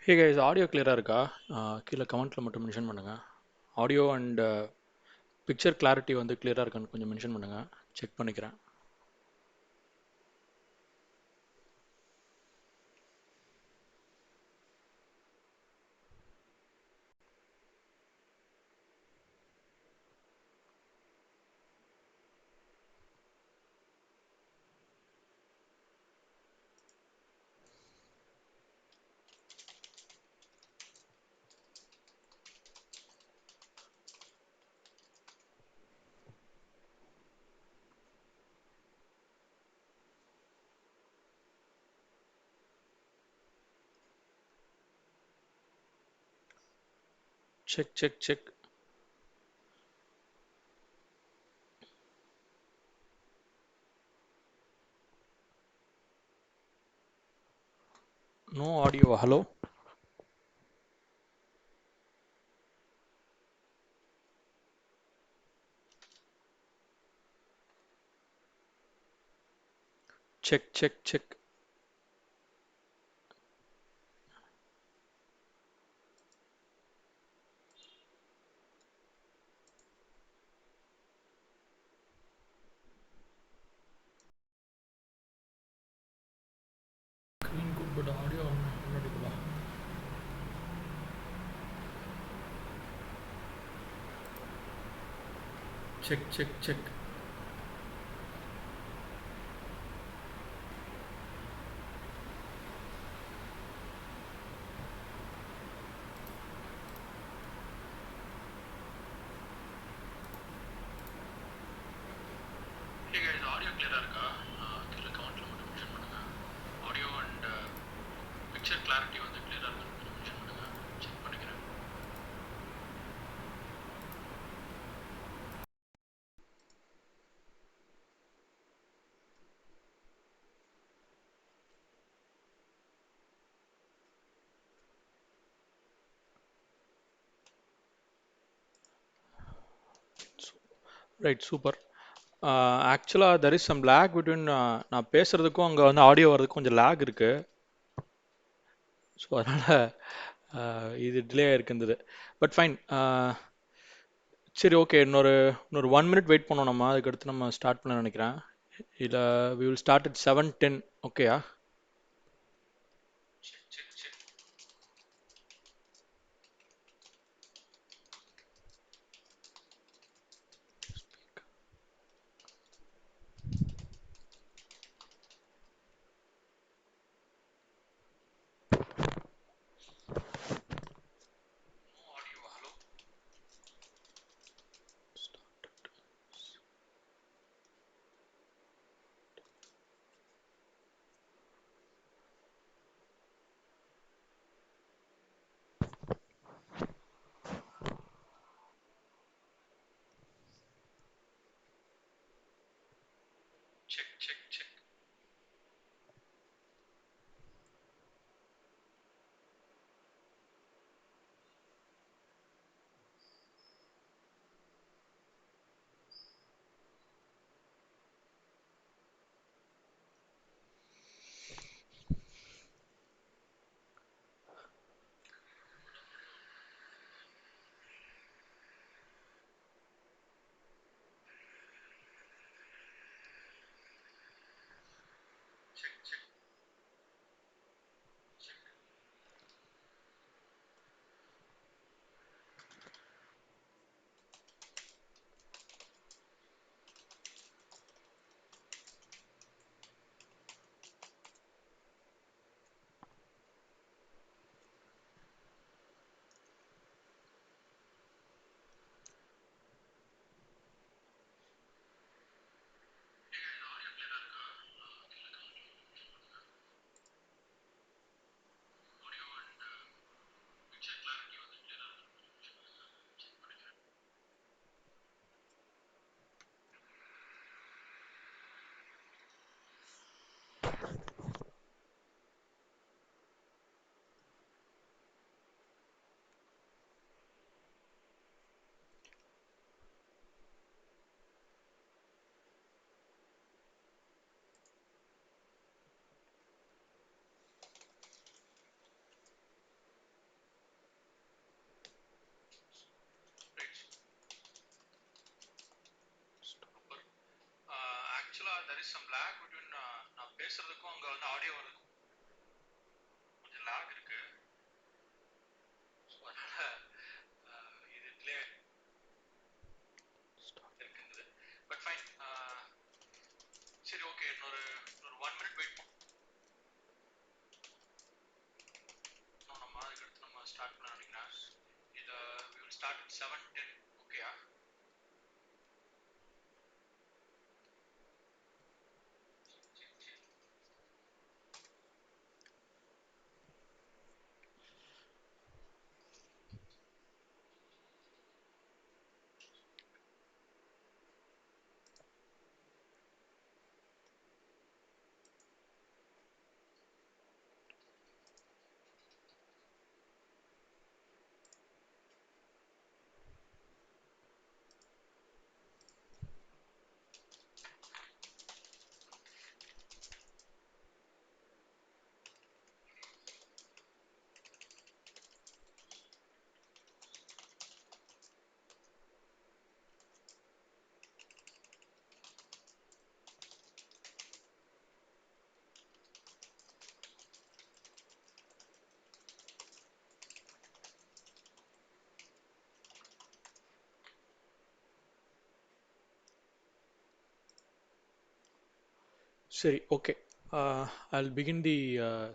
ஹே guys, audio கிளியராக இருக்கா? கீழே கமெண்ட்டில் மட்டும் மென்ஷன் பண்ணுங்கள். ஆடியோ அண்ட் பிக்சர் கிளாரிட்டி வந்து கிளியராக இருக்கான்னு கொஞ்சம் மென்ஷன் பண்ணுங்கள். செக் பண்ணிக்கிறேன். Check check check. No audio. Hello. Check check check. Screen good but audio audio. Check check check. Hey guys, audio கிளியராக இருக்கா? கீழே கமெண்ட்டில் மட்டும் மென்ஷன் பண்ணுங்கள். ஆடியோ அண்ட் பிக்சர் கிளாரிட்டி வந்து கிளியராக இருக்கான்னு கொஞ்சம் மென்ஷன் பண்ணுங்கள். செக் பண்ணிக்கிறேன். Right, super. ஆக்சுவலாக there is some lag between நான் பேசுகிறதுக்கும் அங்கே வந்து ஆடியோ வர்றதுக்கும் கொஞ்சம் லேக் இருக்குது. ஸோ அதனால் இது டிலே ஆகிருக்குந்தது. But fine. சரி, ஓகே. இன்னொரு 1 மினிட் வெயிட் பண்ணோம். நம்ம அதுக்கடுத்து நம்ம ஸ்டார்ட் பண்ண நினைக்கிறேன். இல்லை, வி வில் ஸ்டார்ட் அட் 7:10. ஓகேயா? Check check check. is some lag between நான் பேசுறதுக்கும் அங்க வந்து ஆடியோ வரதுக்கும் கொஞ்சம் lag இருக்கு. ஸோ அதனால இது டிலே இருக்குது. But fine. சரி ஓகே, இன்னொரு 1 minute வெயிட் பண்ணுவோம். நம்ம அதுக்கு அடுத்து நம்ம ஸ்டார்ட் பண்ண நினைக்கிறேன். இதை we will start at 7:10. ஓகேயா? சரி okay. I'll begin the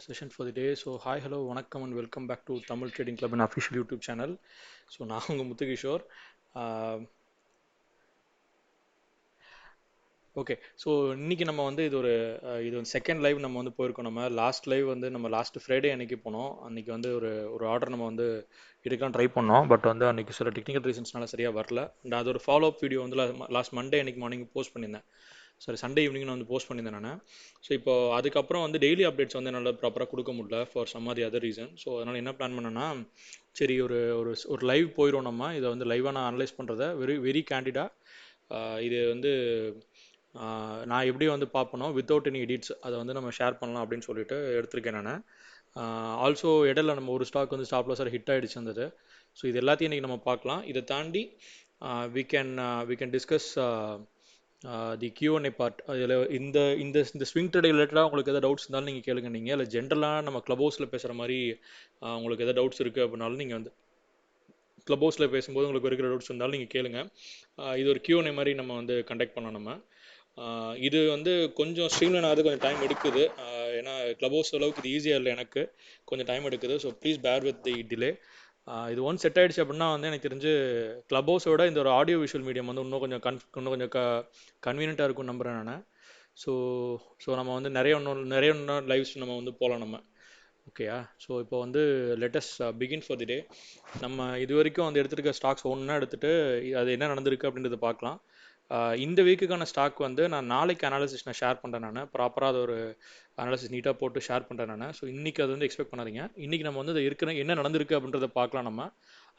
session for the day. So hi, hello, வணக்கம் and welcome back to Tamil Trading Club and official YouTube channel. So நான் உங்கள் முத்துகிஷோர். ஓகே. ஸோ இன்னைக்கு நம்ம வந்து இது வந்து செகண்ட் லைவ் நம்ம வந்து போயிருக்கோம். நம்ம லாஸ்ட் லைவ் வந்து நம்ம லாஸ்ட் ஃப்ரைடே அன்னைக்கு போனோம். அன்னைக்கு வந்து ஒரு ஆர்டர் நம்ம வந்து எடுக்கலாம் ட்ரை பண்ணோம். பட் வந்து அன்னைக்கு சில டெக்னிக்கல் ரீசன்ஸ்னால சரியாக வரல. அண்ட் அது ஒரு ஃபாலோ அப் வீடியோ வந்து லாஸ்ட் மண்டே அன்னைக்கு மார்னிங் போஸ்ட் பண்ணியிருந்தேன். சாரி, சண்டே ஈவினிங் நான் வந்து போஸ்ட் பண்ணியிருந்தேன் நான். ஸோ இப்போ அதுக்கப்புறம் வந்து டெய்லி அப்டேட்ஸ் வந்து என்னால் ப்ராப்பராக கொடுக்க முடியல for some or the other reason. So அதனால் என்ன பிளான் பண்ணேன்னா, சரி ஒரு ஒரு ஒரு லைவ் போயிடும். நம்ம இதை வந்து லைவாக நான் அனலைஸ் பண்ணுறத வெரி வெரி கேண்டிடாக இது வந்து நான் எப்படி வந்து பார்ப்பனோ வித்தவுட் எனி எடிட்ஸ் அதை வந்து நம்ம ஷேர் பண்ணலாம் அப்படின்னு சொல்லிட்டு எடுத்திருக்கேன் நான். ஆல்சோ இடையில நம்ம ஒரு ஸ்டாக் வந்து ஸ்டாப் லாஸாக ஹிட் ஆகிடுச்சு இருந்தது. ஸோ இது எல்லாத்தையும் இன்றைக்கி நம்ம பார்க்கலாம். இதை தாண்டி we can discuss the Q&A part. அதில் இந்த இந்த இந்த ஸ்விங் ட்ரேட் ரிலேட்டடாக உங்களுக்கு எதாவது டவுட்ஸ் இருந்தாலும் நீங்கள் கேளுங்க. நீங்கள் இல்லை ஜென்ரலாக நம்ம க்ளப் ஹவுஸில் பேசுகிற மாதிரி உங்களுக்கு எதாவது டவுட்ஸ் இருக்குது அப்படின்னாலும் நீங்கள் வந்து க்ளப் ஹவுஸில் பேசும்போது உங்களுக்கு இருக்கிற டவுட்ஸ் இருந்தாலும் நீங்கள் கேளுங்க. இது ஒரு Q&A மாதிரி நம்ம வந்து கண்டக்ட் பண்ணோம் நம்ம. இது வந்து கொஞ்சம் ஸ்ட்ரீம்லைன் ஆகுது, கொஞ்சம் டைம் எடுக்குது. ஏன்னா க்ளப் ஹவுஸ் அளவுக்கு இது ஈஸியாக இல்லை, எனக்கு கொஞ்சம் டைம் எடுக்குது. So please bear with the delay. இது ஒன்ஸ் செட் ஆகிடுச்சு அப்படின்னா வந்து எனக்கு தெரிஞ்சு க்ளப் ஹவுஸோட இந்த ஒரு ஆடியோ விஷுவல் மீடியம் வந்து இன்னும் கொஞ்சம் கன்வீனியண்ட்டாக இருக்கும்னு நம்புகிறேன் நான். ஸோ ஸோ நம்ம வந்து நிறைய லைவ்ஸ் நம்ம வந்து போகலாம் நம்ம. ஓகேயா? ஸோ இப்போ வந்து லெட்டஸ் பிகின் ஃபார் தி டே. நம்ம இது வரைக்கும் வந்து எடுத்துருக்க ஸ்டாக்ஸ் ஒன்றா எடுத்துகிட்டு அது என்ன நடந்திருக்கு அப்படின்றத பார்க்கலாம். இந்த வீக்குக்கான ஸ்டாக் வந்து நான் நாளைக்கு அனாலிசிஸ் நான் ஷேர் பண்ணுறேன். நான் ப்ராப்பராக அது ஒரு அனாலிசிஸ் நீட்டாக போட்டு ஷேர் பண்ணுறேன் நான். ஸோ இன்றைக்கி அது வந்து எக்ஸ்பெக்ட் பண்ணாதீங்க. இன்றைக்கி நம்ம வந்து இருக்கிற என்ன நடந்திருக்கு அப்படின்றத பார்க்கலாம் நம்ம.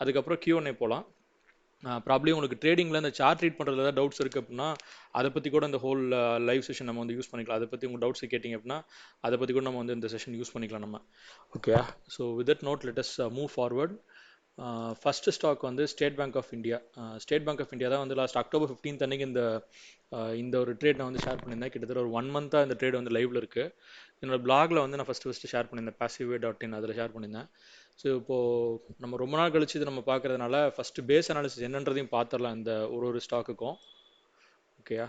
அதுக்கப்புறம் Q&A போகலாம். ப்ராப்ளி உங்களுக்கு ட்ரேடிங்கில் இந்த சார்ட் ரீட் பண்ணுறதுல ஏதாவது டவுட்ஸ் இருக்குது அப்படின்னா அதை பற்றி கூட இந்த ஹோல் லைவ் செஷன் நம்ம வந்து யூஸ் பண்ணிக்கலாம். அதை பற்றி உங்கள் டவுட்ஸ் கேட்டிங்க அப்படின்னா அதை பற்றி கூட நம்ம வந்து இந்த செஷன் யூஸ் பண்ணிக்கலாம் நம்ம. Okay. So with that note let us move forward. First stock வந்து State Bank of India. State Bank of India தான் வந்து லாஸ்ட் October 15 அன்னைக்கு இந்த ஒரு ட்ரேட் நான் வந்து ஷேர் பண்ணியிருந்தேன். கிட்டத்தட்ட ஒரு 1 மந்த்தாக இந்த ட்ரேட் வந்து லைவில் இருக்குது. என்னோடய பிளாகில் வந்து நான் ஃபஸ்ட்டு ஷேர் பண்ணியிருந்தேன், passiveway.in, அதில் ஷேர் பண்ணியிருந்தேன். ஸோ இப்போது நம்ம ரொம்ப நாள் கழிச்சு இது நம்ம பார்க்குறதுனால ஃபஸ்ட்டு பேஸ் அனாலிசிஸ் என்னன்றதையும் பார்த்துடலாம் இந்த ஒரு ஸ்டாக்குக்கும். ஓகேயா?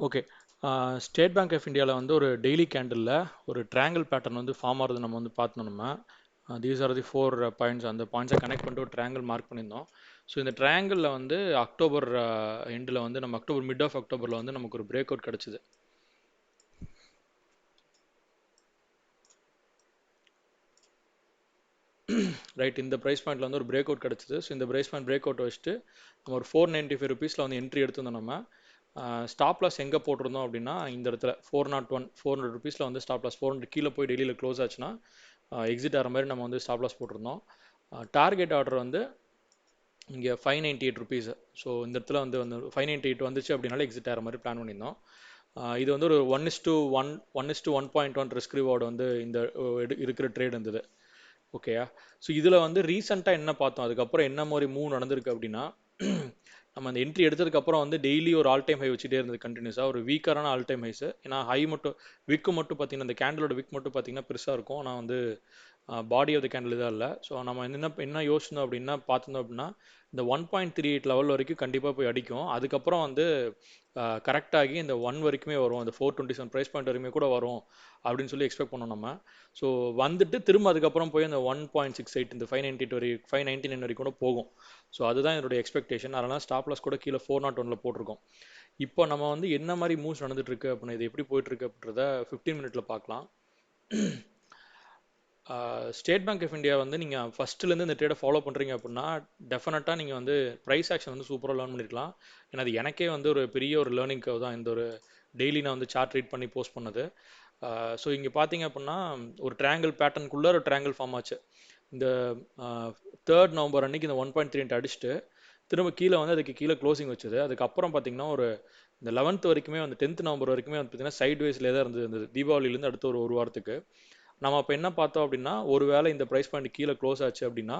ஓகே. ஸ்டேட் பேங்க் ஆஃப் இந்தியாவில் வந்து ஒரு டெய்லி கேண்டிலில் ஒரு ட்ரையாங்கிள் பேட்டர்ன் வந்து ஃபார்ம் ஆகிறது நம்ம வந்து பார்த்தோம் நம்ம. These are the 4 points. அந்த பாயிண்ட்ஸை கனெக்ட் பண்ணிட்டு ஒரு ட்ரையாங்கிள் மார்க் பண்ணியிருந்தோம். ஸோ இந்த ட்ரையாங்கிளில் வந்து அக்டோபர் எண்டில் வந்து நம்ம மிட் ஆஃப் அக்டோபரில் வந்து நமக்கு ஒரு பிரேக் அவுட் கிடச்சிது. ரைட், இந்த ப்ரைஸ் பாயிண்ட்டில் வந்து ஒரு பிரேக் அவுட் கிடச்சிது. ஸோ இந்த ப்ரைஸ் பாயிண்ட் பிரேக் அவுட் வச்சுட்டு நம்ம ஒரு 495 ருபீஸில் வந்து என்ட்ரி எடுத்திருந்தோம் நம்ம. ஸ்டாப் லாஸ் எங்கே போட்டிருந்தோம் அப்படின்னா இந்த இடத்துல 401 400 ருபீஸில் வந்து ஸ்டாப் லாஸ். 400 கீழே போய் டெய்லியில் க்ளோஸ் ஆச்சுன்னா எக்ஸிட் ஆகிற மாதிரி நம்ம வந்து ஸ்டாப் லாஸ் போட்டிருந்தோம். டார்கெட் ஆர்டர் வந்து இங்கே 598 rupees. ஸோ இந்த இடத்துல வந்து 598 வந்துச்சு அப்படின்னால எக்ஸிட் ஆகிற மாதிரி பிளான் பண்ணியிருந்தோம். இது வந்து ஒரு 1:1 1:1.1 ரிஸ்க் ரிவார்டு வந்து இந்த இருக்கிற ட்ரேட் இருந்தது. ஓகேயா. ஸோ இதில் வந்து ரீசெண்டாக என்ன பார்த்தோம், அதுக்கப்புறம் என்ன மாதிரி மூவ் நடந்திருக்கு அப்படின்னா, நம்ம அந்த என்ட்ரி எடுத்ததுக்கப்புறம் வந்து டெய்லி ஒரு ஆல் டைம் ஹை வச்சுட்டே இருந்தது கண்டினியூஸாக, ஒரு வீக்கரான ஆல் டைம் ஹைஸ். ஏன்னா ஹை மட்டும் விக்கு மட்டும் பார்த்தீங்கன்னா, அந்த கேண்டலோட விக் மட்டும் பார்த்தீங்கன்னா பெருசாக இருக்கும். ஆனால் வந்து பாடி ஆஃப் த கேண்டில் இதாக இல்லை. ஸோ நம்ம என்ன யோசிச்சோம் அப்படின்னா பார்த்துருந்தோம் அப்படின்னா, இந்த 1.38 லெவல் வரைக்கும் கண்டிப்பாக போய் அடிக்கும். அதுக்கப்புறம் வந்து கரெக்ட் ஆகி இந்த 1 வரைக்குமே வரும், அந்த 427 ப்ரைஸ் பாயிண்ட் வரைக்குமே கூட வரும் அப்படின்னு சொல்லி எக்ஸ்பெக்ட் பண்ணோம் நம்ம. ஸோ வந்துட்டு திரும்ப அதுக்கப்புறம் போய் அந்த 1.68 இந்த 598 வரைக்கும் 599 வரைக்கும் கூட போகும். ஸோ அதுதான் என்னுடைய எக்ஸ்பெக்டேஷன். அதனால் ஸ்டாப் லாஸ் கூட கீழே 401 போட்டிருக்கோம். இப்போ நம்ம வந்து என்ன மாதிரி மூவ்ஸ் நடந்துட்டு இருக்கு அப்படின்னா, இது எப்படி போயிட்டு இருக்கு அப்படின்றத 15 மினிட்ல பார்க்கலாம். ஸ்டேட் பேங்க் ஆஃப் இந்தியா வந்து நீங்கள் ஃபஸ்ட்டுலேருந்து இந்த ட்ரேடை ஃபாலோ பண்ணுறீங்க அப்படின்னா டெஃபினட்டாக நீங்கள் வந்து ப்ரைஸ் ஆக்ஷன் வந்து சூப்பராக லேர்ன் பண்ணிருக்கலாம். ஏன்னா அது எனக்கே வந்து ஒரு பெரிய ஒரு லேர்னிங் கர்வ் தான், இந்த ஒரு டெய்லி நான் வந்து சார்ட் ரீட் பண்ணி போஸ்ட் பண்ணது. ஸோ இங்கே பார்த்தீங்க அப்படின்னா ஒரு ட்ரையாங்கிள் பேட்டர்னுக்குள்ளே ஒரு ட்ரையாங்கிள் ஃபார்ம் ஆச்சு. இந்த 3rd நவம்பர் அன்னைக்கு இந்த 1.38 அடிச்சுட்டு திரும்ப கீழே வந்து அதுக்கு கீழே க்ளோசிங் வச்சது. அதுக்கப்புறம் பார்த்தீங்கன்னா ஒரு இந்த 11th வரைக்குமே வந்து 10th நவம்பர் வரைக்குமே வந்து பார்த்தீங்கன்னா சைட் வேஸ்லேயே தான் இருந்தது தீபாவளியிலேருந்து அடுத்த ஒரு வாரத்துக்கு. நம்ம அப்போ என்ன பார்த்தோம் அப்படின்னா, ஒருவேளை இந்த ப்ரைஸ் பாயிண்ட் கீழே க்ளோஸ் ஆச்சு அப்படின்னா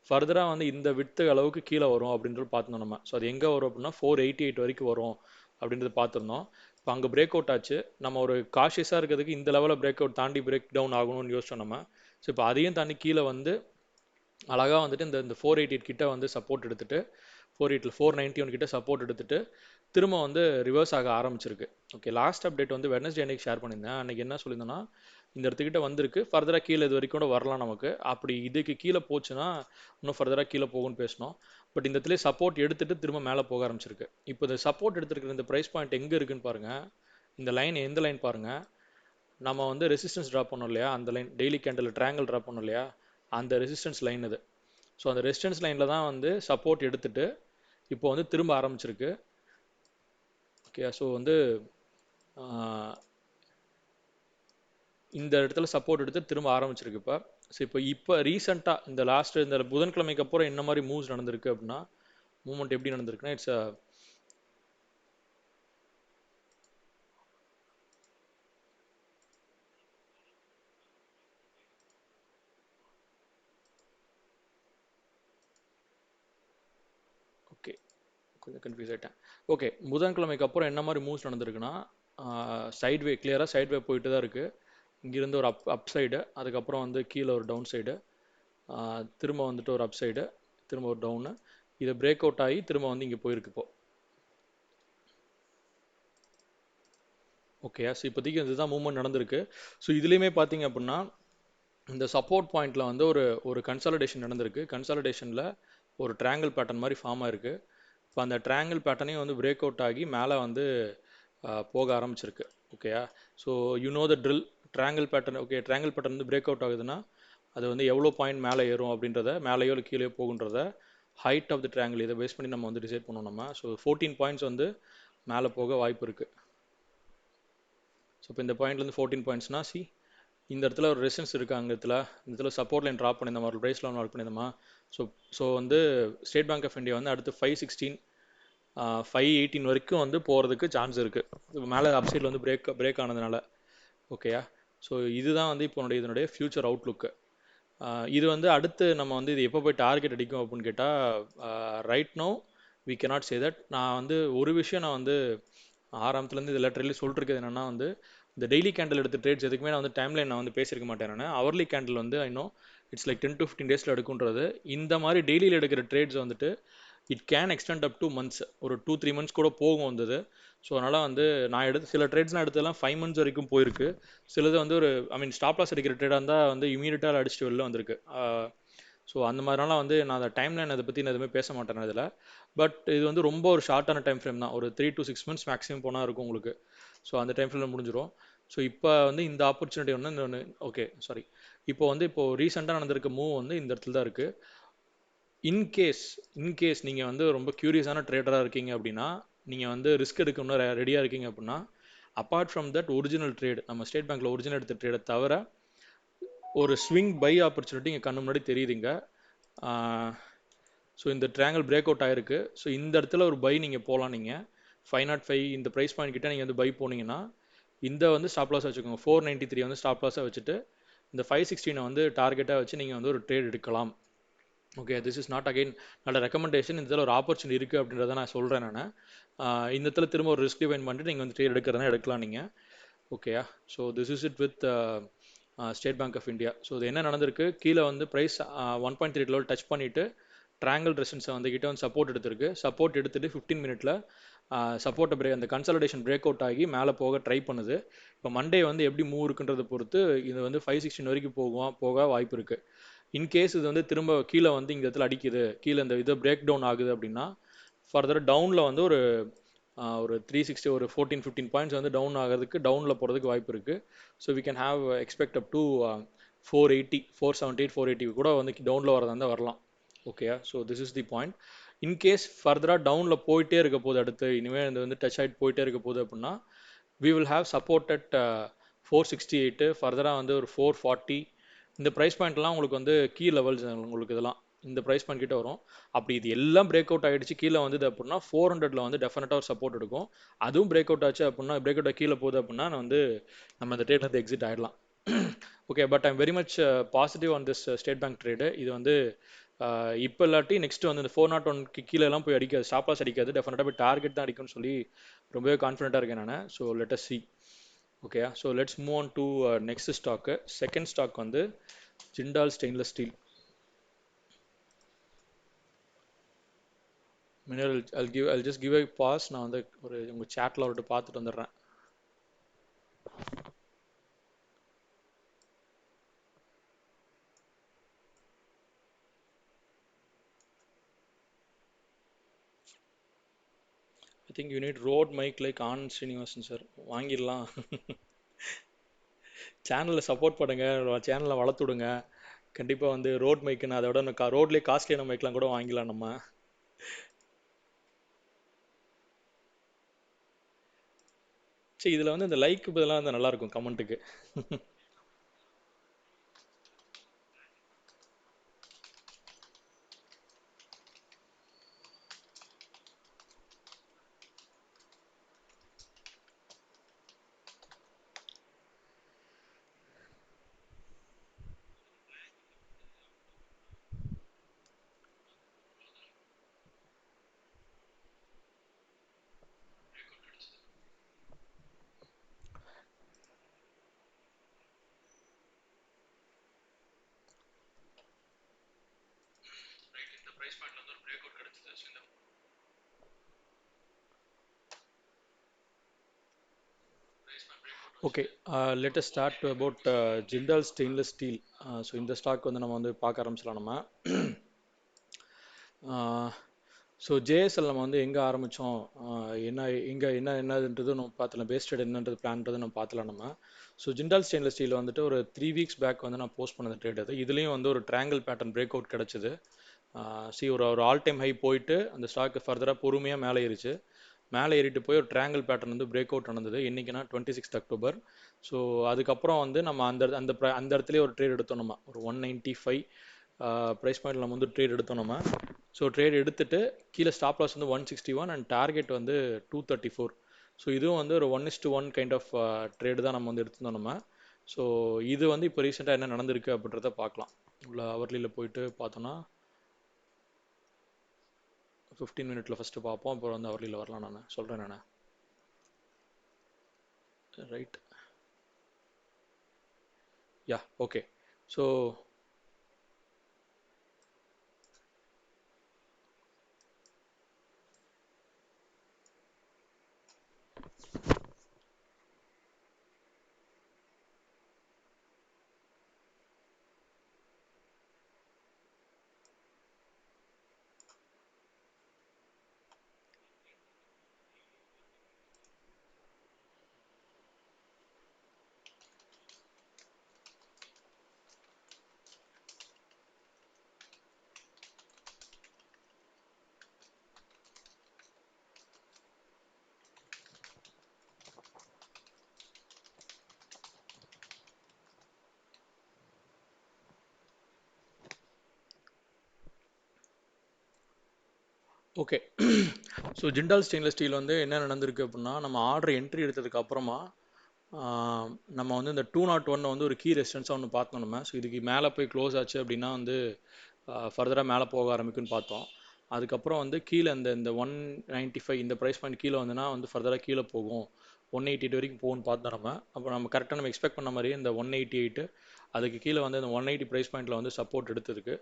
ஃபர்தராக வந்து இந்த விட்டு அளவுக்கு கீழே வரும் அப்படின்றது பார்த்துருந்தோம் நம்ம. ஸோ அது எங்கே வரும் அப்படின்னா 488 வரைக்கும் வரும் அப்படின்றது பார்த்துருந்தோம். இப்போ அங்கே பிரேக் அவுட் ஆச்சு. நம்ம ஒரு காஷியஸாக இருக்கிறதுக்கு இந்த லெவலில் பிரேக் அவுட் தாண்டி பிரேக் டவுன் ஆகணும்னு யோசிச்சோம் நம்ம. ஸோ இப்போ அதையும் தாண்டி கீழே வந்து அழகாக வந்துட்டு இந்த 488 கிட்ட வந்து சப்போர்ட் எடுத்துட்டு 491 கிட்ட சப்போர்ட் எடுத்துட்டு திரும்ப வந்து ரிவர்ஸ் ஆக ஆரம்பிச்சிருக்கு. ஓகே, லாஸ்ட் அப்டேட் வந்து வெட்னஸ்டே அன்னைக்கு ஷேர் பண்ணியிருந்தேன். அன்னைக்கு என்ன சொல்லியிருந்தேன்னா, இந்த இடத்துக்கிட்ட வந்திருக்கு, ஃபர்தராக கீழே இது வரைக்கும் கூட வரலாம் நமக்கு. அப்படி இதுக்கு கீழே போச்சுன்னா இன்னும் ஃபர்தராக கீழே போகும்னு பேசணும். பட் இந்த இடத்துல சப்போர்ட் எடுத்துட்டு திரும்ப மேலே போக ஆரம்பிச்சிருக்கு. இப்போ இந்த சப்போர்ட் எடுத்துருக்கிற இந்த ப்ரைஸ் பாயிண்ட் எங்கே இருக்குன்னு பாருங்க. இந்த லைன் எந்த லைன் பாருங்க. நம்ம வந்து ரெசிஸ்டன்ஸ் ட்ராப் பண்ணோம் இல்லையா, அந்த line daily candle triangle drop பண்ணோம் இல்லையா, அந்த ரெசிஸ்டன்ஸ் லைன் இது. ஸோ அந்த ரெசிஸ்டன்ஸ் லைனில் தான் வந்து சப்போர்ட் எடுத்துட்டு இப்போ வந்து திரும்ப ஆரம்பிச்சிருக்கு. ஓகே, ஸோ வந்து இந்த இடத்துல சப்போர்ட் எடுத்து திரும்ப ஆரம்பிச்சிருக்கு இப்போ. ஸோ இப்போ ரீசெண்டாக இந்த லாஸ்ட் இந்த புதன்கிழமைக்கு அப்புறம் என்ன மாதிரி மூவ்ஸ் நடந்திருக்கு அப்படின்னா, மூவ்மெண்ட் எப்படி நடந்திருக்குன்னா இட்ஸ் ஓகே, கொஞ்சம் கன்ஃபியூஸ் ஆகிட்டேன். ஓகே, புதன்கிழமைக்கு அப்புறம் என்ன மாதிரி மூவ்ஸ் நடந்திருக்குன்னா, சைட்வே கிளியராக சைட்வே போயிட்டு தான் இருக்குது. இங்கிருந்து ஒரு அப் சைடு, அதுக்கப்புறம் வந்து கீழே ஒரு டவுன் சைடு, திரும்ப வந்துட்டு ஒரு அப் சைடு, திரும்ப ஒரு டவுனு, இதை பிரேக் அவுட் ஆகி திரும்ப வந்து இங்கே போயிருக்கு இப்போ. ஓகே, ஸோ இப்போதைக்கு இதுதான் மூவ்மெண்ட் நடந்திருக்கு. ஸோ இதுலேயுமே பார்த்தீங்க அப்படின்னா இந்த சப்போர்ட் பாயிண்ட்டில் வந்து ஒரு ஒரு கன்சாலிடேஷன் நடந்திருக்கு. கன்சாலிடேஷனில் ஒரு ட்ரையாங்கிள் பேட்டர்ன் மாதிரி ஃபார்ம் ஆயிருக்கு. இப்போ அந்த ட்ரையாங்கிள் பேட்டர்னையும் வந்து பிரேக் அவுட் ஆகி மேலே வந்து போக ஆரம்பிச்சிருக்கு. ஓகேயா. So the drill. Triangle pattern, okay, triangle pattern வந்து பிரேக் அவுட் ஆகுதுன்னா அது வந்து எவ்வளோ பாயிண்ட் மேலே ஏறும் அப்படின்றத, மேலேயோ இல்லை கீழே போகுன்றத ஹைட் ஆஃப் த ட்ரையாங்கிள் இதை பேஸ் பண்ணி நம்ம வந்து டிசைட் பண்ணோம் நம்ம. ஸோ 14 பாயிண்ட்ஸ் வந்து மேலே போக வாய்ப்பு இருக்குது. ஸோ இப்போ இந்த பாயிண்ட்லேருந்து 14 பாயிண்ட்ஸ்னா இந்த இடத்துல ஒரு ரெசிஸ்டன்ஸ் இருக்குது, அங்கே இடத்துல இந்த இடத்துல சப்போர்ட் லைன் ட்ராப் பண்ணியிருந்தோமா, ஒரு ப்ரைஸ் லைன் ட்ராப் பண்ணியிருந்தோமா. ஸோ ஸோ வந்து ஸ்டேட் பேங்க் ஆஃப் இந்தியா வந்து அடுத்து 516 518 வரைக்கும் வந்து போகிறதுக்கு சான்ஸ் இருக்குது, மேலே அப்சைடில் வந்து பிரேக் ஆனதுனால. ஓகேயா. ஸோ இதுதான் வந்து இப்போ இதனுடைய ஃபியூச்சர் அவுட்லுக்கு. இது வந்து அடுத்து நம்ம வந்து இது எப்போ போய் டார்கெட் அடிக்கும் அப்படின்னு கேட்டால் right no we cannot say that. நான் வந்து ஒரு விஷயம் நான் வந்து ஆரம்பத்துலேருந்து இதில் ட்ரெயிலி சொல்லிட்டு என்னென்னா வந்து இந்த டெய்லி கேண்டில் எடுத்த ட்ரேட்ஸ் எதுக்குமே நான் வந்து டைம்லைன் நான் வந்து பேசியிருக்க மாட்டேன். நான் ஹவர்லி கேண்டில் வந்து இன்னும் இட்ஸ் லைக் 10 to 15 டேஸில் எடுக்குன்றது. இந்த மாதிரி டெய்லியில் எடுக்கிற ட்ரேட்ஸ் வந்துட்டு it can extend up to months, ஒரு 2-3 மந்த்ஸ் கூட போகும் வந்தது. ஸோ அதனால் வந்து நான் சில ட்ரேட்ஸ்லாம் எடுத்ததெல்லாம் 5 மந்த்ஸ் வரைக்கும் போயிருக்கு. சிலது வந்து ஒரு ஸ்டாப் லாஸ் அடிக்கிற ட்ரேடாக இருந்தால் வந்து இமீடியட்டாக அடிச்சுட்டு வெளில வந்திருக்கு. ஸோ அந்த மாதிரிலாம் வந்து நான் அந்த டைம்லைன் அதை பற்றி நான் எதுவுமே பேச மாட்டேன் இதில். பட் இது வந்து ரொம்ப ஒரு ஷார்ட்டான டைம் ஃப்ரேம் தான், ஒரு 3 to 6 months மேக்ஸிமம் போனால் இருக்கும் உங்களுக்கு. ஸோ அந்த டைம் ஃப்ரேமில் முடிஞ்சிடும். ஸோ இப்போ வந்து இந்த ஆப்பர்ச்சுனிட்டி வந்து இந்த ஒன்று, ஓகே சாரி, இப்போ ரீசெண்டாக நடந்திருக்க மூவ் வந்து இந்த இடத்துல தான் இருக்குது. இன்கேஸ் நீங்கள் வந்து ரொம்ப க்யூரியஸான ட்ரேடராக இருக்கீங்க அப்படின்னா, நீங்கள் வந்து ரிஸ்க் எடுக்கணும்னு ரெடியாக இருக்கீங்க அப்படின்னா, apart from that original trade, நம்ம ஸ்டேட் பேங்க்கில் ஒரிஜினல் எடுத்த ட்ரேடை தவிர ஒரு ஸ்விங் பை ஆப்பர்ச்சுனிட்டி இங்கே கண்ணு முன்னாடி தெரியுதுங்க. ஸோ இந்த ட்ரையாங்கிள் பிரேக் அவுட் ஆயிருக்கு. ஸோ இந்த இடத்துல ஒரு பை நீங்கள் போகலாம். நீங்கள் 505 இந்த ப்ரைஸ் பாயிண்ட் கிட்ட நீங்கள் வந்து பை போனீங்கன்னா இந்த வந்து ஸ்டாப் லாஸ் வச்சுக்கோங்க. 493 வந்து ஸ்டாப் லாஸாக வச்சுட்டு இந்த 516 வந்து டார்கெட்டாக வச்சு நீங்கள் வந்து ஒரு ட்ரேட் எடுக்கலாம். Okay, this is not again நல்ல ரெக்கமெண்டேஷன். இந்த இதில் ஒரு ஆப்பர்ச்சுனிட்டி இருக்குது அப்படின்றத நான் சொல்கிறேன். நான் இந்த இடத்துல திரும்ப ஒரு ரிஸ்க் டிவைன் பண்ணிட்டு நீங்கள் வந்து ட்ரேட் எடுக்கிறதா எடுக்கலாம் நீங்கள். ஓகேயா? So this is it with State Bank of India. So இது என்ன நடந்திருக்கு, கீழே வந்து ப்ரைஸ் 1.3 லெவல் டச் பண்ணிவிட்டு ட்ராங்கல் ரெசன்ஸை வந்து கிட்ட வந்து சப்போர்ட் எடுத்திருக்கு. சப்போர்ட் எடுத்துட்டு 15 மினிட்ல சப்போர்ட்டை பிரேக் அந்த கன்சல்டேஷன் பிரேக் அவுட் ஆகி மேலே போக ட்ரை பண்ணுது. இப்போ மண்டே வந்து எப்படி மூவ் இருக்குன்றதை பொறுத்து இது வந்து 516 வரைக்கும் போக வாய்ப்பு இருக்குது. இன்கேஸ் இது வந்து திரும்ப கீழே வந்து இந்த இடத்துல அடிக்குது, கீழே இந்த இது பிரேக் டவுன் ஆகுது அப்படின்னா ஃபர்தர் டவுனில் வந்து ஒரு 360 ஒரு 14-15 பாயிண்ட்ஸ் வந்து டவுன் ஆகிறதுக்கு டவுனில் போகிறதுக்கு வாய்ப்பு இருக்குது. So we can have expect up to 480 478 480 கூட வந்து டவுனில் வரதா இருந்தால் வரலாம். ஓகேயா? So this is the point. In case ஃபர்தராக டவுனில் போயிட்டே இருக்க போது, அடுத்து இனிமேல் இது வந்து டச் ஆகிட்டு போயிட்டே இருக்க போகுது அப்படின்னா we will have support at 468. ஃபர்தராக வந்து ஒரு 440 இந்த ப்ரைஸ் பாயிண்ட்லாம் உங்களுக்கு வந்து கீ லெவல்ஸ். உங்களுக்கு இதெல்லாம் இந்த ப்ரைஸ் பாயிண்ட் கிட்ட வரும். அப்படி இது எல்லாம் பிரேக் அவுட் ஆகிடுச்சு கீழே வந்தது அப்படின்னா 400 வந்து டெஃபினட்டாக ஒரு சப்போர்ட் எடுக்கும். அதுவும் பிரேக் அவுட் ஆச்சு அப்படின்னா, பிரேக் அவுட் கீழே போகுது அப்படின்னா நான் வந்து நம்ம அந்த ட்ரேட் வந்து எக்ஸிட் ஆகிடலாம். Okay, but I'm very much positive on this state bank trade. இது வந்து இப்போ இல்லாட்டி நெக்ஸ்ட் வந்து இந்த 401க்கு கீழே எல்லாம் போய் அடிக்காது, ஸ்டாப் லாஸ் அடிக்காது, டெஃபினட்டாக போய் டார்கெட் தான் அடிக்கும்னு சொல்லி ரொம்பவே கான்ஃபிடென்ட்டாக இருக்கேன் நான். So let us see. Okay, so let's move on to next stock. Second stock வந்து Jindal stainless steel. Mineral I'll just give a pause. நான் வந்து ஒரு உங்கள் சேட்டில் விட்டு பார்த்துட்டு வந்துடுறேன். I think you need road mike like on Srinivasan sir. வாங்கிடலாம். சேனலில் சப்போர்ட் பண்ணுங்க, சேனலை வளர்த்து விடுங்க. கண்டிப்பாக வந்து ரோட் மைக்குன்னு அதோட ரோட்லேயே காஸ்ட்லியான மைக்லாம் கூட வாங்கிடலாம் நம்ம. சரி, இதில் வந்து இந்த லைக் இதெல்லாம் வந்து நல்லாயிருக்கும் கமெண்ட்டுக்கு. Okay, let us start about Jindal stainless steel. So இந்த ஸ்டாக் வந்து நம்ம வந்து பார்க்க ஆரம்பிச்சிடலாம் நம்ம. ஸோ ஜேஎஸ்எல் நம்ம வந்து எங்கே ஆரம்பித்தோம், என்ன இங்கே என்னதுன்றது நம்ம பார்த்துலாம், பேஸ் ட்ரேட் என்னன்றது பிளான்றது நம்ம பார்த்துலாம் நம்ம. ஸோ ஜிண்டால் ஸ்டெயின்லெஸ் ஸ்டீல் வந்துட்டு ஒரு 3 வீக்ஸ் பேக் வந்து நான் போஸ்ட் பண்ண ட்ரேட் அது. இதுலேயும் வந்து ஒரு ட்ரையாங்கிள் பேட்டர்ன் பிரேக் அவுட் கிடச்சிது. ஒரு ஆல் டைம் ஹை போயிட்டு அந்த ஸ்டாக்கு ஃபர்தராக பொறுமையாக மேலே ஏறிச்சு. மேலே ஏறிட்டு போய் ஒரு ட்ரையாங்கிள் பேட்டர்ன் வந்து பிரேக் அவுட் நடந்தது. என்றைக்குன்னா 26 அக்டோபர். ஸோ அதுக்கப்புறம் வந்து நம்ம அந்த இடத்துலேயே ஒரு ட்ரேட் எடுத்தோம் நம்ம. ஒரு 195 ப்ரைஸ் பாயிண்டில் நம்ம வந்து ட்ரேட் எடுத்தோம் நம்ம. ஸோ ட்ரேட் எடுத்துட்டு கீழே ஸ்டாப் லாஸ் வந்து 161 அண்ட் டார்கெட் வந்து 234. ஸோ இதுவும் வந்து ஒரு 1:1 கைண்ட் ஆஃப் ட்ரேடு தான் நம்ம வந்து எடுத்திருந்தோம் நம்ம. ஸோ இது வந்து இப்போ ரீசெண்டாக என்ன நடந்திருக்கு அப்படின்றத பார்க்கலாம். உள்ள அவர்லியில் போயிட்டு பார்த்தோன்னா 15 மினிட்ல ஃபஸ்ட்டு பார்ப்போம், அப்புறம் வந்து அவர்லியில் வரலாம். நான் சொல்கிறேன் நான். Right, ya, okay. So okay. So Jindal stainless steel வந்து என்ன நடந்திருக்கு அப்படின்னா, நம்ம ஆர்டர் என்ட்ரி எடுத்ததுக்கு அப்புறமா நம்ம வந்து இந்த 201 வந்து ஒரு கீ ரெசிஸ்டன்ஸாக ஒன்று பார்த்தோம் நம்ம. ஸோ இதுக்கு மேலே போய் க்ளோஸ் ஆச்சு அப்படின்னா வந்து ஃபர்தராக மேலே போக ஆரம்பிக்கும்னு பார்த்தோம். அதுக்கப்புறம் வந்து கீழே இந்த 195 இந்த ப்ரைஸ் பாயிண்ட் கீழே வந்துன்னா வந்து ஃபர்தராக கீழே போகும், 188 வரைக்கும் போகும்னு பார்த்தோம் நம்ம. அப்புறம் நம்ம கரெக்டாக நம்ம எக்ஸ்பெக்ட் பண்ண மாதிரியே இந்த 188 அதுக்கு கீழே வந்து இந்த 180 ப்ரைஸ் பாயிண்டில் வந்து சப்போர்ட் எடுத்திருக்கு.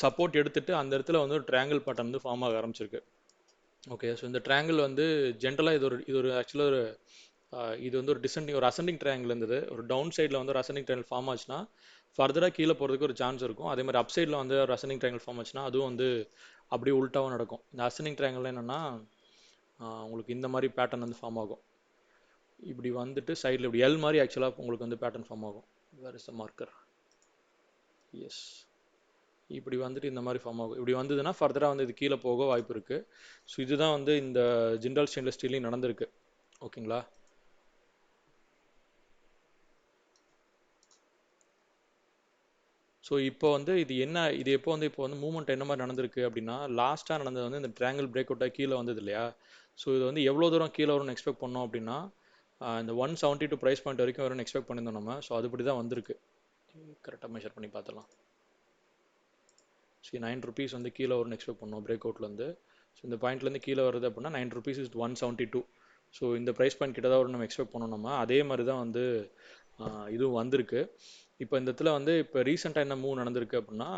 சப்போர்ட் எடுத்துட்டு அந்த இடத்துல வந்து ஒரு ட்ரையாங்கிள் பேட்டர்ன் வந்து ஃபார்ம் ஆக ஆரம்பிச்சிருக்கு. ஓகே. ஸோ இந்த ட்ரையாங்கிள் வந்து ஜென்ரலாக இது ஒரு ஆக்சுவலாக ஒரு இது வந்து ஒரு டிசெண்டிங் ஒரு அசெண்டிங் ட்ரையாங்கிள் இருந்தது. ஒரு டவுன் சைடில் வந்து ஒரு அசெண்டிங் ட்ரையாங்கிள் ஃபார்ம் ஆச்சுன்னா ஃபர்தராக கீழே போகிறதுக்கு ஒரு சான்ஸ் இருக்கும். அதே மாதிரி அப் சைடில் வந்து ஒரு அசெண்டிங் ட்ரையாங்கிள் ஃபார்ம் ஆச்சுன்னா அதுவும் வந்து அப்படியே உல்ட்டாவும் நடக்கும். இந்த அசெண்டிங் ட்ரையாங்கிள் என்னென்னா உங்களுக்கு இந்த மாதிரி பேட்டர்ன் வந்து ஃபார்ம் ஆகும். இப்படி வந்துட்டு சைடில் இப்படி எல் மாதிரி ஆக்சுவலாக உங்களுக்கு வந்து பேட்டர்ன் ஃபார்ம் ஆகும். Where is the marker? Yes. இப்படி வந்துட்டு இந்த மாதிரி ஃபார்ம் ஆகும். இப்படி வந்ததுன்னா ஃபர்தராக வந்து இது கீழே போக வாய்ப்பு இருக்குது. ஸோ இதுதான் வந்து இந்த ஜிண்டால் ஸ்டெயின்லெஸ் ஸ்டீல்லையும் நடந்திருக்கு. ஓகேங்களா? ஸோ இப்போ வந்து இது இப்போ வந்து மூவ்மெண்ட் என்ன மாதிரி நடந்திருக்கு அப்படின்னா, லாஸ்ட்டாக நடந்தது வந்து இந்த ட்ரையாங்கிள் பிரேக் அவுட்டாக கீழே வந்தது இல்லையா? ஸோ இது வந்து எவ்வளோ தூரம் கீழே வரும்னு எக்ஸ்பெக்ட் பண்ணோம் அப்படின்னா, இந்த 172 ப்ரைஸ் பாயிண்ட் வரைக்கும் வரும்னு எக்ஸ்பெக்ட் பண்ணியிருந்தோம் நம்ம. ஸோ அதுபடி தான் வந்திருக்கு. கரெக்டாக மெஷர் பண்ணி பார்த்துலாம். ஸோ 9 ருபீஸ் வந்து கீழே வரும்னு எக்ஸ்பெக்ட் பண்ணோம் பிரேக் அவுட்லேருந்து. ஸோ இந்த பாயிண்ட்லேருந்து கீழே வருது அப்படின்னா 9 ருபீஸ் இஸ் 172. ஸோ இந்த ப்ரைஸ் பாயிண்ட் கிட்ட தான் வரும் நம்ம எக்ஸ்பெக்ட் பண்ணோம் நம்ம. அதே மாதிரி தான் வந்து இதுவும் வந்திருக்கு. இப்போ இந்த இடத்துல வந்து இப்போ ரீசெண்டாக என்ன மூவ் நடந்திருக்கு அப்படின்னா,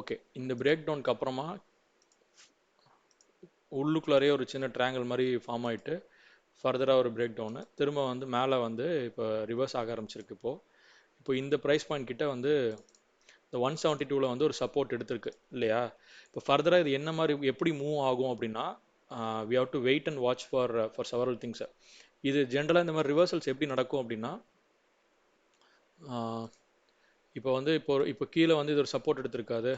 ஓகே, இந்த பிரேக் டவுனுக்கு அப்புறமா உள்ளுக்குள்ளாரே ஒரு சின்ன ட்ரையாங்கிள் மாதிரி ஃபார்ம் ஆகிட்டு ஃபர்தராக ஒரு பிரேக் டவுனு திரும்ப வந்து மேலே வந்து இப்போ ரிவர்ஸ் ஆக ஆரம்பிச்சிருக்கு. இப்போ இந்த ப்ரைஸ் பாயிண்ட் கிட்ட வந்து இந்த 172ல் வந்து ஒரு சப்போர்ட் எடுத்திருக்கு இல்லையா? இப்போ ஃபர்தராக இது என்ன மாதிரி எப்படி மூவ் ஆகும் அப்படின்னா, we have to wait and watch for several things. இது ஜென்ரலாக இந்த மாதிரி ரிவர்சல்ஸ் எப்படி நடக்கும் அப்படின்னா, இப்போ வந்து இப்போ கீழே வந்து இது ஒரு சப்போர்ட் எடுத்திருக்காது,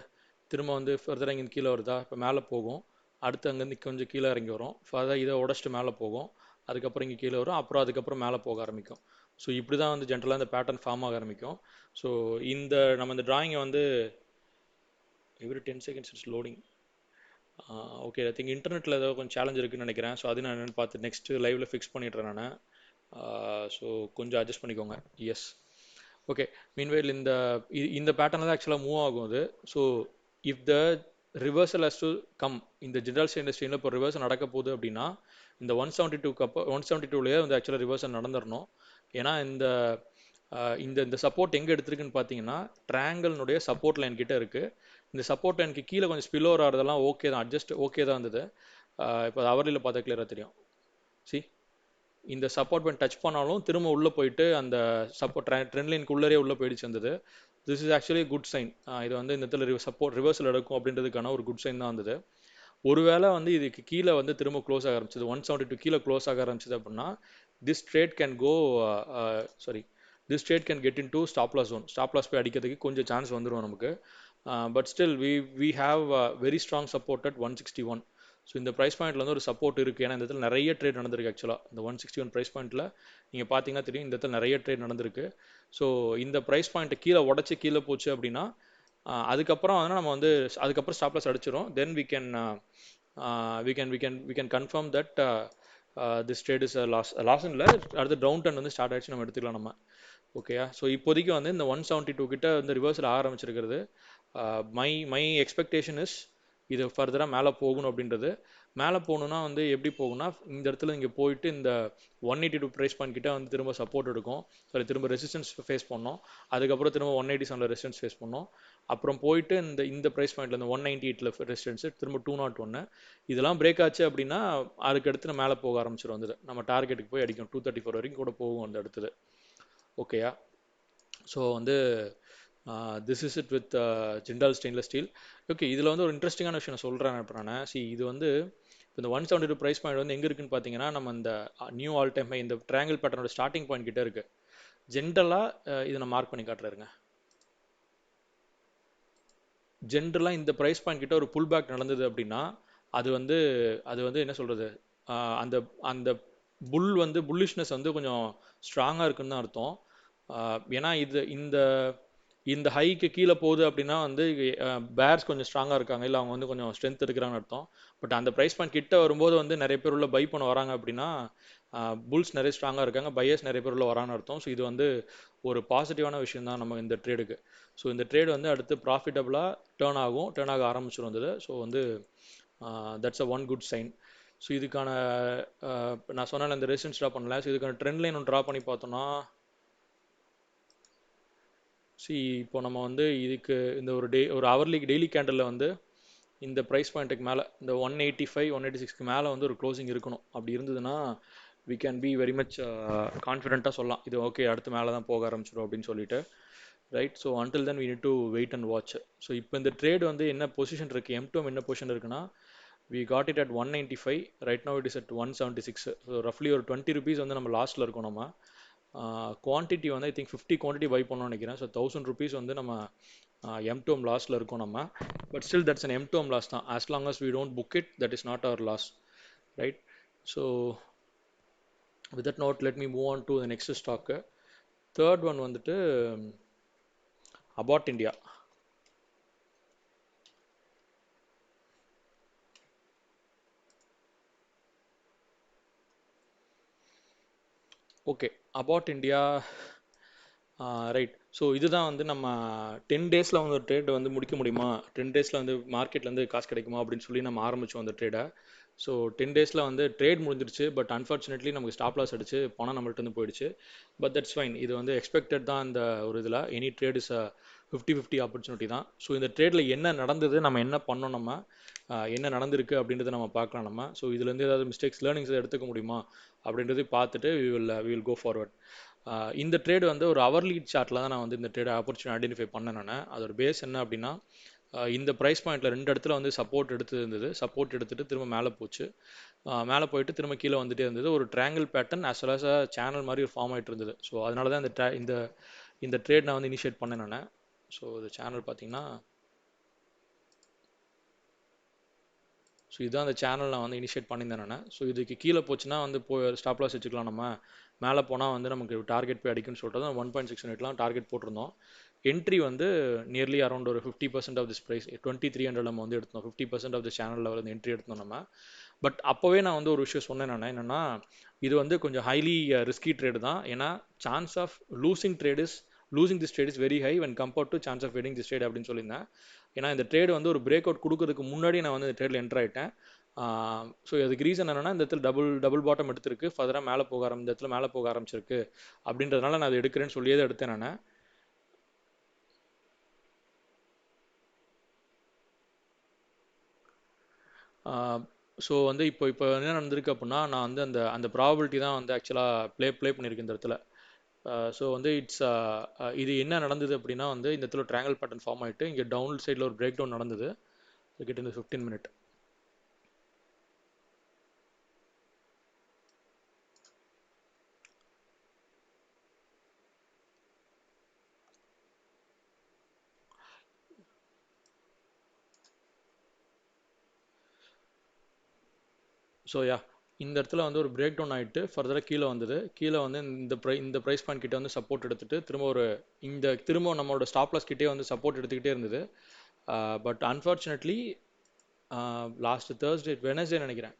திரும்ப வந்து ஃபர்தராக இங்கே கீழே வருதா, இப்போ மேலே போகும், அடுத்து அங்கேருந்து கொஞ்சம் கீழே இறங்கி வரும், ஃபர்தர் இதை உடச்சிட்டு மேலே போகும், அதுக்கப்புறம் இங்கே கீழே வரும், அப்புறம் அதுக்கப்புறம் மேலே போக ஆரம்பிக்கும். ஸோ இப்படி தான் வந்து ஜென்ரலாக இந்த பேட்டர்ன் ஃபார்ம் ஆக ஆரம்பிக்கும். ஸோ நம்ம இந்த டிராயிங்கை வந்து every 10 seconds it's loading. Okay, I think இன்டர்நெட்டில் ஏதோ கொஞ்சம் சேலஞ்ச் இருக்குன்னு நினைக்கிறேன். ஸோ அது நான் என்னென்னு பார்த்து நெக்ஸ்ட் லைவ்ல ஃபிக்ஸ் பண்ணிடுறேன் நான். ஸோ கொஞ்சம் அட்ஜஸ்ட் பண்ணிக்கோங்க. எஸ். ஓகே. மீன்வேல் இந்த பேட்டர்ன் தான் ஆக்சுவலாக மூவ் ஆகும் அது. So if the reversal has to come, இந்த ஜென்ரல் இண்டஸ்ட்ரியில் இப்போ ரிவர்சல் நடக்க போகுது அப்படின்னா இந்த 172க்கு அப்போ 172லேயே வந்து ஆக்சுவலாக ரிவர்சல் நடந்துடணும். ஏன்னா இந்த இந்த இந்த சப்போர்ட் எங்கே எடுத்திருக்குன்னு பார்த்தீங்கன்னா ட்ரையாங்கிள்னுடைய சப்போர்ட் லைன் கிட்ட இருக்குது. இந்த சப்போர்ட் லைனுக்கு கீழே கொஞ்சம் ஸ்பில் ஓவர் ஆகிறதெல்லாம் ஓகே தான், அட்ஜஸ்ட் ஓகே தான் இருந்தது. இப்போ அவர்லியில் பார்த்தா கிளியராக தெரியும். சி, இந்த சப்போர்ட் பாயிண்ட் டச் பண்ணாலும் திரும்ப உள்ளே போயிட்டு அந்த சப்போர்ட் ட்ரெண்ட் லைனுக்கு உள்ளே போயிடுச்சு வந்தது. This is actually good sign. இது வந்து இந்த இடத்துல சப்போர்ட் ரிவர்சல் எடுக்கும் அப்படின்றதுக்கான ஒரு குட் சைன் தான் வந்தது. ஒருவேளை வந்து இதுக்கு கீழே வந்து திரும்ப க்ளோஸ் ஆக ஆரம்பிச்சது, 172 கீழே க்ளோஸ் ஆக ஆரம்பிச்சது அப்படின்னா this trade can go sorry this trade can get into stop loss zone. Stop loss போய் அடிக்கிறதுக்கு கொஞ்சம் சான்ஸ் வந்துடும் நமக்கு. But still we have very strong support at 161. So இந்த ப்ரைஸ் பாயிண்ட்ல வந்து ஒரு சப்போர்ட் இருக்குது. ஏன்னா இந்த இடத்துல நிறைய ட்ரேட் நடந்திருக்கு ஆக்சுவலாக. இந்த 161 ப்ரைஸ் பாயிண்ட்டில் நீங்கள் பார்த்தீங்கன்னா தெரியும், இந்த இடத்துல நிறைய ட்ரேட் நடந்திருக்கு. ஸோ இந்த ப்ரைஸ் பாயிண்ட்டை கீழே உடச்சி கீழே போச்சு அப்படின்னா அதுக்கப்புறம் வந்து நம்ம வந்து அதுக்கப்புறம் ஸ்டாப் லாஸ் அடிச்சிடும். தென் we can confirm that this trade is a loss இல்லை, அடுத்த டவுன் டர்ன் வந்து ஸ்டார்ட் ஆயிடுச்சு நம்ம எடுத்துக்கலாம் நம்ம. ஓகேயா? ஸோ இப்போதைக்கு வந்து இந்த 172 கிட்ட வந்து ரிவர்சல் ஆரம்பிச்சிருக்கிறது. மை எக்ஸ்பெக்டேஷன் இஸ் இது ஃபர்தராக மேலே போகணும் அப்படின்றது. மேலே போகணுன்னா வந்து எப்படி போகும்னா இந்த இடத்துல இங்கே போயிட்டு இந்த 182 ப்ரைஸ் பாயிண்ட் கிட்ட வந்து திரும்ப சப்போர்ட் எடுக்கும், சாரி திரும்ப ரெசிஸ்டன்ஸ் ஃபேஸ் பண்ணோம், அதுக்கப்புறம் திரும்ப 187 ரெசிஸ்டன்ஸ் ஃபேஸ் பண்ணோம், அப்புறம் போயிட்டு இந்த ப்ரைஸ் பாயிண்ட்ல இந்த 198ல ரெசிஸ்டன்ஸ் திரும்ப 201 இதெல்லாம் பிரேக் ஆச்சு அப்படின்னா அதுக்கு அடுத்து மேலே போக ஆரம்பிச்சிடும். வந்து நம்ம டார்கெட்டுக்கு போய் அடிக்கும், 234 வரைக்கும் கூட போகும் அந்த அடுத்தது. ஓகேயா? ஸோ வந்து this is it with Jindal stainless steel. Okay, இதில் வந்து ஒரு இன்ட்ரெஸ்டிங்கான விஷயம் நான் சொல்கிறேன் இப்போ நான். இது வந்து இந்த 172 ப்ரைஸ் பாயிண்ட் வந்து எங்கே இருக்குன்னு பார்த்தீங்கன்னா நம்ம இந்த நியூ ஆல் டைம் இந்த ட்ரையாங்கிள் பேட்டர்னோட ஸ்டார்டிங் பாயிண்ட் கிட்ட இருக்குது. ஜென்ரலாக இதை நான் மார்க் பண்ணி காட்டுறேங்க. ஜென்ரலாக இந்த ப்ரைஸ் பாயிண்ட் கிட்ட ஒரு புல் பேக் நடந்தது அப்படின்னா அது வந்து என்ன சொல்கிறது, அந்த அந்த வந்து புல்லிஷ்னஸ் வந்து கொஞ்சம் ஸ்ட்ராங்காக இருக்குன்னு தான் அர்த்தம். ஏன்னா இந்த இந்த ஹைக்கு கீழே போகுது அப்படின்னா வந்து பேர்ஸ் கொஞ்சம் ஸ்ட்ராங்காக இருக்காங்க, இல்லை அவங்க வந்து கொஞ்சம் ஸ்ட்ரென்த் இருக்கிறாங்கன்னு அர்த்தம். பட் அந்த ப்ரைஸ் பாயிண்ட் கிட்ட வரும்போது வந்து நிறைய பேர் உள்ள பை பண்ண வராங்க அப்படின்னா புல்ஸ் நிறைய ஸ்ட்ராங்காக இருக்காங்க, பையர்ஸ் நிறைய பேர் உள்ள வராங்கன்னு அர்த்தம். ஸோ இது வந்து ஒரு பாசிட்டிவான விஷயம் தான் நம்ம இந்த ட்ரேடுக்கு. ஸோ இந்த ட்ரேட் வந்து அடுத்து ப்ராஃபிட்டபுளாக டேர்ன் ஆக ஆரம்பிச்சிடும் வந்தது. ஸோ வந்து that's a one good sign. So இதுக்கான நான் சொன்னேன் இந்த ரெசிஸ்டன்ஸ் ட்ரா பண்ணல. ஸோ இதுக்கான ட்ரெண்ட் லைன் ஒன்று ட்ரா பண்ணி பார்த்தோம்னா, சி இப்போ நம்ம வந்து இதுக்கு இந்த ஒரு ஹவர்லி டெய்லி கேண்டலில் வந்து இந்த ப்ரைஸ் பாயிண்ட்டுக்கு மேலே இந்த 185 186க்கு மேலே வந்து ஒரு க்ளோசிங் இருக்கணும். அப்படி இருந்ததுன்னா we can be very much கான்ஃபிடென்ட்டாக சொல்லலாம் இது ஓகே அடுத்து மேலே தான் போக ஆரம்பிச்சிடும் அப்படின்னு சொல்லிட்டு. Right. So until then we need to wait and watch. So இப்போ இந்த ட்ரேட் வந்து என்ன பொசிஷன் இருக்குது, M2M என்ன பொசிஷன் இருக்குன்னா, we got it at 195. Right now it is at 176. So ரஃப்லி ஒரு 20 ருபீஸ் வந்து நம்ம லாஸ்ட்டில் இருக்கோம். நம்ம குவான்டிட்டி வந்து ஐ திங்க் 50 குவான்டிட்டி பை பண்ணோம்னு நினைக்கிறேன். ஸோ 1000 ருபீஸ் வந்து நம்ம M2M லாஸில் இருக்கோம் நம்ம. But still that's an M2M loss தான். As long as we don't book it, that is not our loss. Right. So with that note let me move on to the next stock. Third one வந்துட்டு Abbott India. Okay, Abbott India. Right. So இதுதான் வந்து நம்ம 10 டேஸில் வந்து ஒரு trade வந்து முடிக்க முடியுமா, 10 டேஸில் வந்து மார்க்கெட்லேருந்து காசு கிடைக்குமா அப்படின்னு சொல்லி நம்ம ஆரம்பித்தோம் அந்த ட்ரேடை. ஸோ 10 டேஸில் வந்து ட்ரேட் முடிஞ்சிருச்சு. பட் அன்ஃபார்ச்சுனேட்லி நமக்கு ஸ்டாப் லாஸ் அடிச்சு பணம் நம்மள்ட்ட இருந்து போயிடுச்சு. But that's fine. இது வந்து எக்ஸ்பெக்டட் தான். இந்த ஒரு இதில் எனி ட்ரேட் இஸ் 50-50 ஆப்பர்ச்சுனிட்டி தான். ஸோ இந்த ட்ரேடில் என்ன நடந்தது, நம்ம என்ன பண்ணோம், நம்ம என்ன நடந்திருக்கு அப்படின்றத நம்ம பார்க்கலாம் நம்ம. ஸோ இதுலேருந்து ஏதாவது மிஸ்டேக்ஸ் லேர்னிங்ஸ் எடுத்துக்க முடியுமா அப்படின்றது பார்த்துட்டு வி வில் கோ ஃபார்வர்ட். இந்த ட்ரேட் வந்து ஒரு ஹவர்லி சார்ட்டில் தான் நான் வந்து இந்த ட்ரேட் ஆப்பர்ச்சுனிட்டி ஐடென்டிஃபை பண்ணேன் நான். அதோட பேஸ் என்ன அப்படின்னா, இந்த ப்ரைஸ் பாயிண்ட்டில் 2 இடத்துல வந்து சப்போர்ட் எடுத்து இருந்தது. சப்போர்ட் எடுத்துகிட்டு திரும்ப மேலே போச்சு. மேலே போயிட்டு திரும்ப கீழே வந்துட்டே இருந்தது. ஒரு triangle pattern as well as a channel மாதிரி ஒரு ஃபார்ம் ஆகிட்டு இருந்தது. ஸோ அதனால தான் இந்த இந்த ட்ரேட் நான் வந்து இனிஷியேட் பண்ணேன் நான். ஸோ இந்த சேனல் பார்த்தீங்கன்னா, ஸோ இதுதான் அந்த சேனல் நான் வந்து இனிஷியேட் பண்ணியிருந்தேன் நான். ஸோ இதுக்கு கீழே போச்சுன்னா வந்து ஸ்டாப் லாஸ் வச்சுக்கலாம் நம்ம. மேலே போனால் வந்து நமக்கு டார்கெட் போய் அடிக்குன்னு சொல்லிட்டு தான் 1.6 டார்கெட் போட்டிருந்தோம். என்ட்ரி வந்து நியர்லி அரௌண்ட் ஒரு 50% ஆஃப் திஸ் ப்ரைஸ் 2300 நம்ம வந்து எடுத்தோம். 50% ஆஃப் த சேனலில் வந்து என்ட்ரி எடுத்தோம் நம்ம. பட் அப்போவே நான் வந்து ஒரு விஷயம் சொன்னேன் நான், என்னென்னா இது வந்து கொஞ்சம் ஹைலி ரிஸ்கி ட்ரேடு தான். ஏன்னா chance of losing this trade is very high when compared to chance of winning this trade அப்படின்னு சொல்லியிருந்தேன். ஏன்னா இந்த ட்ரேட் வந்து ஒரு பிரேக் அவுட் கொடுக்கறதுக்கு முன்னாடி நான் வந்து இந்த ட்ரேடில் என்டர் ஆகிட்டேன். ஸோ அதுக்கு ரீசன் என்னென்னா, இந்த இடத்துல டபுள் பாட்டம் எடுத்திருக்கு, ஃபர்தராக இந்த இடத்துல மேலே போக ஆரம்பிச்சிருக்கு அப்படின்றதுனால நான் அதை எடுக்கிறேன்னு சொல்லியே தான் எடுத்தேன் நான். ஸோ வந்து இப்போ என்ன நடந்திருக்கு அப்படின்னா, நான் வந்து அந்த அந்த ப்ராபபிலிட்டி தான் வந்து ஆக்சுவலாக ப்ளே பண்ணியிருக்கேன் இந்த இடத்துல. ஸோ வந்து இது என்ன நடந்தது அப்படின்னா வந்து, இந்த இடத்துல ட்ரையாங்கிள் பேட்டர்ன் ஃபார்ம் ஆகிட்டு இங்கே டவுன் சைடில் ஒரு பிரேக் டவுன் நடந்தது. கிட்ட இந்த 15 மினிட். ஸோ இந்த இடத்துல வந்து ஒரு பிரேக் டவுன் ஆகிட்டு ஃபர்தராக கீழே வந்தது. கீழே வந்து இந்த ப்ரைஸ் பாயிண்ட் கிட்டே வந்து சப்போர்ட் எடுத்துகிட்டு திரும்ப நம்மளோட ஸ்டாப் லாஸ் கிட்டே வந்து சப்போர்ட் எடுத்துக்கிட்டே இருந்தது. But unfortunately last Thursday Wednesday நினைக்கிறேன்,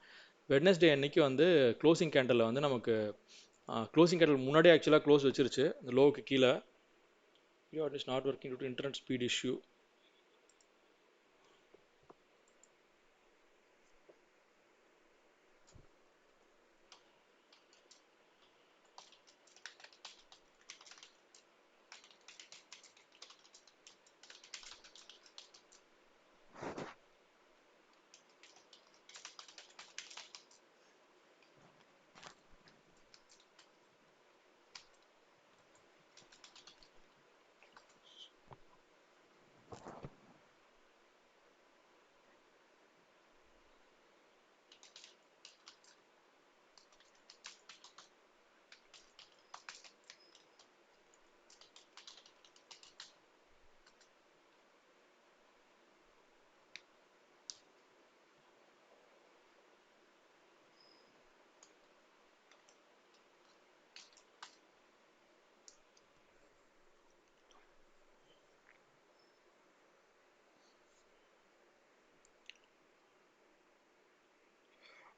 வெட்னஸ்டே அன்னைக்கு வந்து க்ளோசிங் கேண்டலில் வந்து நமக்கு க்ளோசிங் கேண்டல் முன்னாடியே ஆக்சுவலாக க்ளோஸ் வச்சிருச்சு இந்த லோவுக்கு கீழே. It is not working to internet speed issue.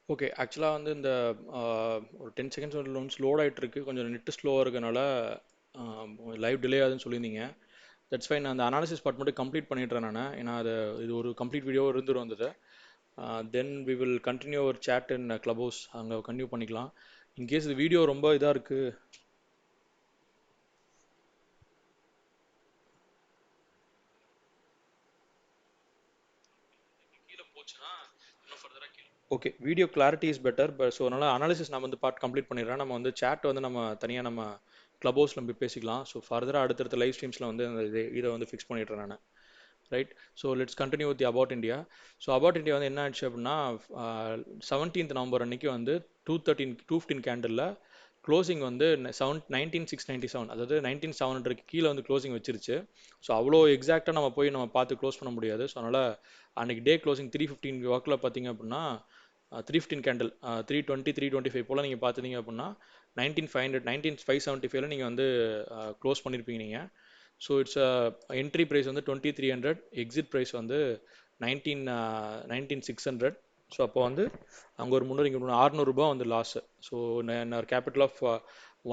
Okay. ஆக்சுவலாக வந்து இந்த ஒரு 10 செகண்ட்ஸ் ஒன்ஸ் லோட் ஆகிட்டு இருக்கு. கொஞ்சம் நெட்டு ஸ்லோவாக இருக்கனால லைவ் டிலே ஆகுதுன்னு சொல்லியிருந்தீங்க. That's fine. நான் அந்த அனாலிசிஸ் பார்ட் மட்டும் கம்ப்ளீட் பண்ணிடுறேன் நான். ஏன்னா அது இது ஒரு கம்ப்ளீட் வீடியோ இருந்துரும் வந்தது. Then we will continue our chat in Clubhouse. அங்கே கண்டினியூ பண்ணிக்கலாம். இன்கேஸ் இது வீடியோ ரொம்ப இதாக இருக்குது. கீழே போச்சுன்னா இன்னும் ஃபர்தராக கீழே. Okay, video clarity is better. But so அதனால் அனாலிசிஸ் நம்ம வந்து பார்ட் கம்ப்ளீட் பண்ணிடுறேன். நம்ம வந்து சேட் வந்து நம்ம தனியாக நம்ம கிளப் ஹவுஸில் போய் பேசிக்கலாம். ஸோ ஃபர்தராக அடுத்தடுத்த லைவ் ஸ்ட்ரீம்ஸில் வந்து இதை வந்து ஃபிக்ஸ் பண்ணிடுறேன் நான். Right. So let's continue with about India. So about India வந்து என்ன ஆச்சு அப்படின்னா 17th நவம்பர் அன்னைக்கு வந்து 2:15 கேண்டில் க்ளோசிங் வந்து 19,697, அதாவது 19,700 கீழே வந்து க்ளோசிங் வச்சிருச்சு. ஸோ அவ்வளோ எக்ஸாக்டாக நம்ம போய் நம்ம பார்த்து க்ளோஸ் பண்ண முடியாது. ஸோ அதனால் அன்னைக்கு டே க்ளோசிங் 3:15 வாக்கில் பார்த்தீங்க அப்படின்னா 3:15 கேண்டில் 3:20 3:25 போல் நீங்கள் பார்த்துட்டீங்க அப்படின்னா 19,500 19,575 நீங்கள் வந்து க்ளோஸ் பண்ணியிருப்பீங்க நீங்கள். ஸோ இட்ஸ் என்ட்ரி ப்ரைஸ் வந்து 2,300, எக்ஸிட் ப்ரைஸ் வந்து 19,600. ஸோ அப்போ வந்து அங்கே ஒரு 300 இங்கே 600 ரூபா வந்து loss. So capital of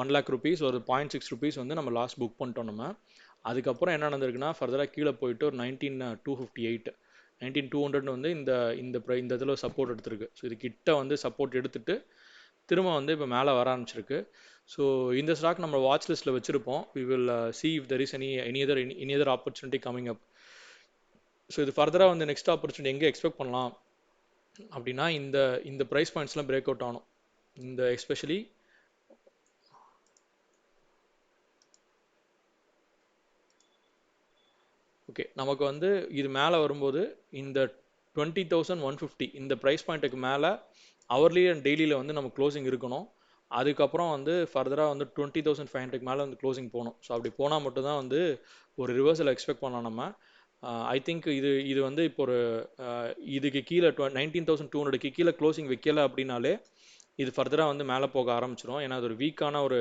1 lakh rupees ஒரு 0.6 rupees வந்து நம்ம லாஸ் புக் பண்ணிட்டோம் நம்ம. அதுக்கப்புறம் என்ன நடந்திருக்குன்னா ஃபர்தராக கீழே போயிட்டு ஒரு 19,258 19,200 வந்து இந்த இந்த இந்த இதில் சப்போர்ட் எடுத்திருக்கு. ஸோ இது கிட்ட வந்து சப்போர்ட் எடுத்துட்டு திரும்ப வந்து இப்போ மேலே வர ஆரம்பிச்சிருக்கு. ஸோ இந்த ஸ்டாக் நம்ம வாட்ச் லிஸ்ட்டில் வச்சுருப்போம். We will see if there is any other opportunity coming up. So இது ஃபர்தராக வந்து நெக்ஸ்ட் ஆப்பர்ச்சுனிட்டி எங்கே எக்ஸ்பெக்ட் பண்ணலாம் அப்படின்னா இந்த இந்த ப்ரைஸ் பாயிண்ட்ஸ்லாம் பிரேக் அவுட் ஆகணும். இந்த எஸ்பெஷலி ஓகே, நமக்கு வந்து இது மேலே வரும்போது இந்த 20,150 இந்த ப்ரைஸ் பாயிண்ட்டுக்கு மேலே ஹவர்லி அண்ட் டெய்லியில் வந்து நம்ம க்ளோசிங் இருக்கணும். அதுக்கப்புறம் வந்து ஃபர்தராக வந்து 20,500 மேலே வந்து க்ளோசிங் போகணும். ஸோ அப்படி போனால் மட்டும்தான் வந்து ஒரு ரிவர்சல் எக்ஸ்பெக்ட் பண்ணலாம் நம்ம. ஐ திங்க் இது இது வந்து இப்போ ஒரு இதுக்கு கீழே 19,200க்கு கீழே க்ளோசிங் வைக்கல அப்படின்னாலே இது ஃபர்தராக வந்து மேலே போக ஆரம்பிச்சிடும். ஏன்னா அது ஒரு வீக்கான ஒரு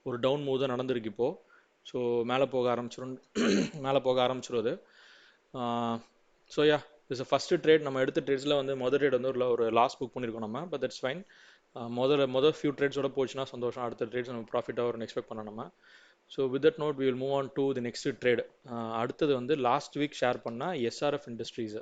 ஒரு டவுன் மூவ் தான் நடந்திருக்கு இப்போது. ஸோ மேலே போக ஆரம்பிச்சிடும். மேலே போக ஆரம்பிச்சிடும் அது. So yeah, it's first trade. நம்ம எடுத்த ட்ரேட்ஸில் வந்து மொதல் ட்ரேட் வந்து ஒரு லாஸ் புக் பண்ணியிருக்கோம் நம்ம. But that's fine. மொதல் ஃபியூ ட்ரேட்ஸோட போச்சுன்னா சந்தோஷம். அடுத்த ட்ரேட்ஸ் நம்ம ப்ராஃபிட்டாக வரும்னு எக்ஸ்பெக்ட் பண்ண நம்ம. So with that note we will move on to the next trade. அடுத்தது வந்து லாஸ்ட் வீக் ஷேர் பண்ணால் SRF industries.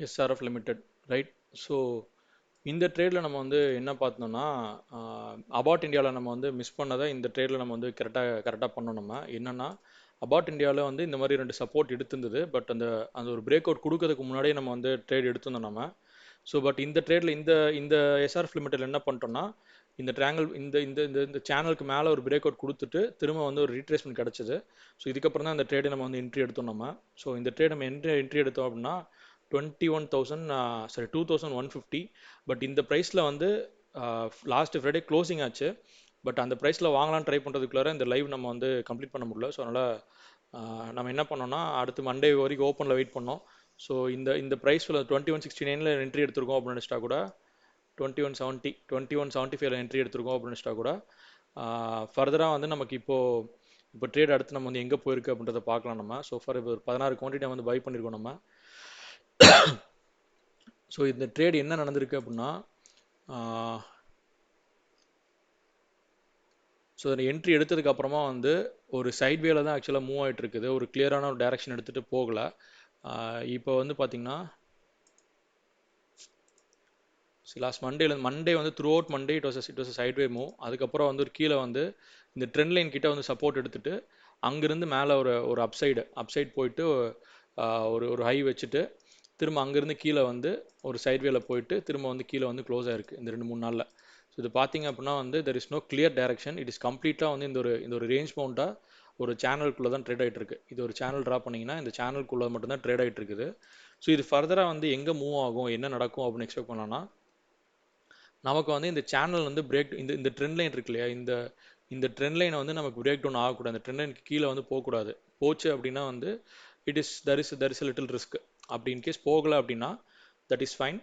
SRF limited. Right. So இந்த ட்ரேடில் நம்ம வந்து என்ன பார்த்தோம்னா அபாட் இந்தியாவில் நம்ம வந்து மிஸ் பண்ணதை இந்த ட்ரேடில் நம்ம வந்து கரெக்டாக பண்ணோம் நம்ம. என்னென்னா அபாட் இந்தியாவில் வந்து இந்த மாதிரி 2 சப்போர்ட் எடுத்திருந்தது. பட் அந்த அந்த ஒரு பிரேக் அவுட் கொடுக்கறதுக்கு முன்னாடியே நம்ம வந்து ட்ரேட் எடுத்திருந்தோம் நம்ம. ஸோ பட் இந்த ட்ரேடில் இந்த இந்த எஸ்ஆர்எஃப் லிமிடெட் என்ன பண்ணிட்டோம்னா இந்த ட்ராங்கல் இந்த இந்த இந்த இந்த சேனலுக்கு மேலே ஒரு பிரேக் அவுட் கொடுத்துட்டு திரும்ப வந்து ஒரு ரீட்ரேஸ்மெண்ட் கிடச்சிது. ஸோ இதுக்கப்புறம் தான் இந்த ட்ரேடை நம்ம வந்து என்ட்ரி எடுத்தோம் நம்ம. ஸோ இந்த ட்ரேட் நம்ம என்ட்ரி எடுத்தோம் அப்படின்னா 21,000 சாரி 2,150. பட் இந்த ப்ரைஸில் வந்து லாஸ்ட் ஃப்ரைடே க்ளோசிங் ஆச்சு. பட் அந்த ப்ரைஸில் வாங்கலாம்னு ட்ரை பண்ணுறதுக்குள்ளார இந்த லைவ் நம்ம வந்து கம்ப்ளீட் பண்ண முடியல. ஸோ அதனால் நம்ம என்ன பண்ணோம்னா அடுத்து மண்டே வரைக்கும் ஓப்பனில் வெயிட் பண்ணோம். ஸோ இந்த இந்த ப்ரைஸில் 2169 என்ட்ரி எடுத்திருக்கோம் அப்படின்னு நினச்சிட்டா கூட 2170 2175 என்ட்ரி எடுத்திருக்கோம் அப்படின்னு நினச்சிட்டா கூட ஃபர்தராக வந்து நமக்கு இப்போ ட்ரேட் அடுத்து நம்ம வந்து எங்கே போயிருக்கு அப்படின்றத பார்க்கலாம் நம்ம. ஸோ ஃபார் இப்போ ஒரு 16 குவான்டிட்டி வந்து பை பண்ணியிருக்கோம் நம்ம. ஸோ இந்த ட்ரேட் என்ன நடந்திருக்கு அப்படின்னா ஸோ அதில் என்ட்ரி எடுத்ததுக்கு அப்புறமா வந்து ஒரு சைட்வேல தான் ஆக்சுவலாக மூவ் ஆகிட்டு இருக்குது. ஒரு கிளியரான ஒரு டைரக்ஷன் எடுத்துகிட்டு போகலை. இப்போ வந்து பார்த்தீங்கன்னா லாஸ்ட் மண்டே வந்து through out Monday it was sideway move. அதுக்கப்புறம் வந்து ஒரு கீழே வந்து இந்த ட்ரெண்ட் லைன் கிட்ட வந்து சப்போர்ட் எடுத்துட்டு அங்கேருந்து மேலே ஒரு ஒரு அப்சைட் போயிட்டு ஒரு ஒரு ஹை வச்சுட்டு திரும்ப அங்கேருந்து கீழே வந்து ஒரு சைட்வேல போயிட்டு திரும்ப வந்து கீழே வந்து க்ளோஸ் ஆயிருக்கு இந்த 2-3 நாளில். ஸோ இது பார்த்தீங்க அப்படின்னா வந்து there is no clear direction. It is கம்ப்ளீட்டாக வந்து இந்த ஒரு ரேஞ்ச் பவுண்டாக ஒரு சேனலுக்குள்ளே தான் ட்ரேட் ஆகிட்டு இருக்கு. இது ஒரு சேனல் ட்ரா பண்ணிங்கன்னா இந்த சேனலுக்குள்ளே மட்டும்தான் ட்ரேட் ஆகிட்டு இருக்குது. ஸோ இது ஃபர்தராக வந்து எங்கே மூவ் ஆகும் என்ன நடக்கும் அப்படின்னு எக்ஸ்பெக்ட் பண்ணோன்னா நமக்கு வந்து இந்த சேனல் வந்து பிரேக் இந்த இந்த ட்ரெண்ட் லைன் இருக்கு இல்லையா இந்த இந்த ட்ரெண்ட் லைனை வந்து நமக்கு பிரேக் டவுன் ஆகக்கூடாது அந்த ட்ரெண்ட் லைனுக்கு கீழே வந்து போகக்கூடாது போச்சு அப்படின்னா வந்து தர் இஸ் லிட்டில் ரிஸ்க் அப்படி இன்கேஸ் போகலை அப்படின்னா தட் இஸ் ஃபைன்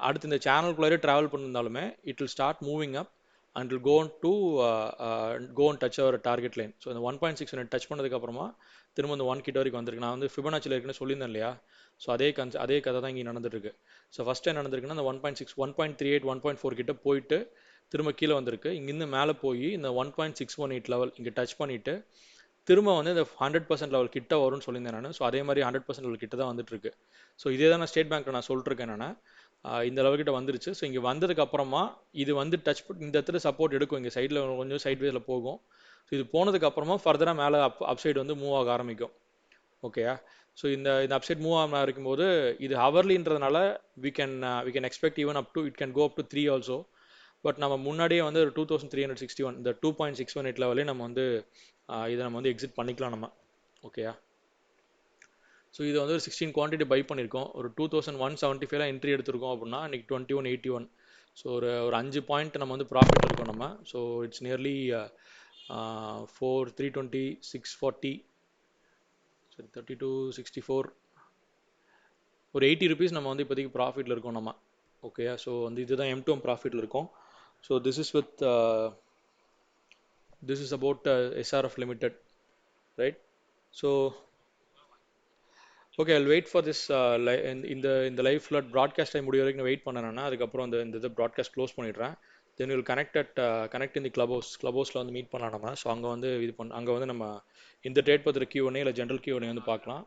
அடுத்து இந்த சேனலுக்குள்ளாரே ட்ராவல் பண்ணியிருந்தாலுமே it will start moving up and will gone to gone touch our target line so இந்த 1.6 டச் பண்ணதுக்கப்புறமா திரும்ப இந்த 1 கிட்ட வரைக்கும் வந்திருக்கு நான் வந்து ஃபிபனாச்சியில் இருக்குன்னு சொல்லியிருந்தேன் இல்லையா ஸோ அதே கதை தான் இங்கே நடந்துட்டு இருக்கு ஸோ ஃபஸ்ட் டைம் நடந்திருக்குன்னா இந்த 1.6 1.38 1.4 கிட்ட போயிட்டு திரும்ப கீழே வந்திருக்கு இங்கேருந்து மேலே போய் இந்த 1.618 லெவல் இங்கே டச் பண்ணிட்டு திரும்ப வந்து இந்த 100% லெவல் கிட்ட வரும்னு சொல்லியிருந்தேன் நான் ஸோ அதே மாதிரி 100% லெவல் கிட்ட தான் வந்துட்டு இருக்கு ஸோ இதே தான் நான் ஸ்டேட் பேங்க்ல நான் சொல்லிருக்கேன் நான் இந்த லெவல் கிட்ட வந்துருச்சு ஸோ இங்கே வந்ததுக்கு அப்புறமா இது வந்து இந்த இடத்துல சப்போர்ட் எடுக்கும் இங்கே சைடில் கொஞ்சம் சைட் வேஸில் போகும் ஸோ இது போனதுக்கு அப்புறமா ஃபர்தராக மேலே அப் சைடு வந்து மூவ் ஆக ஆரம்பிக்கும் ஓகேயா ஸோ இந்த அப்சைட் மூவ் ஆகாம இருக்கும்போது இது ஹவர்லின்றதுனால we can expect even up to it can go up to 3 also but நம்ம முன்னாடியே வந்து ஒரு 2361 இந்த 2.618 லெவலே நம்ம வந்து இதை நம்ம வந்து எக்ஸிட் பண்ணிக்கலாம் நம்ம ஓகேயா ஸோ இதை வந்து ஒரு 16 குவான்டிட்டி பை பண்ணியிருக்கோம் ஒரு 2175 என்ட்ரி எடுத்திருக்கோம் அப்படின்னா இன்னைக்கு 2181 ஸோ ஒரு 5 பாயிண்ட் நம்ம வந்து ப்ராஃபிட் இருக்கோம் நம்ம ஸோ இட்ஸ் நியர்லி 320 640 சரி 3264 ஒரு 80 rupees நம்ம வந்து இப்போதைக்கு ப்ராஃபிட்டில் இருக்கோம் நம்ம ஓகேயா ஸோ வந்து இதுதான் M2M ப்ராஃபிட்டில் இருக்கும் so this is about SRF limited right so okay I'll wait for this இந்த லைவ் ஃப்ளட் ப்ராட்காஸ்ட் டைம் முடிய வரைக்கும் வெயிட் பண்ணேன்னா அதுக்கப்புறம் இந்த இது ப்ராட்காஸ்ட் க்ளோஸ் பண்ணிடுறேன் தென் வில் கனெக்ட் இந்த கிளப் ஹவுஸில் வந்து மீட் பண்ணலாம் நம்ம ஸோ அங்கே வந்து அங்கே வந்து நம்ம இந்த ட்ரேட் பற்றின Q&A இல்லை ஜென்ரல் Q&A வந்து பார்க்கலாம்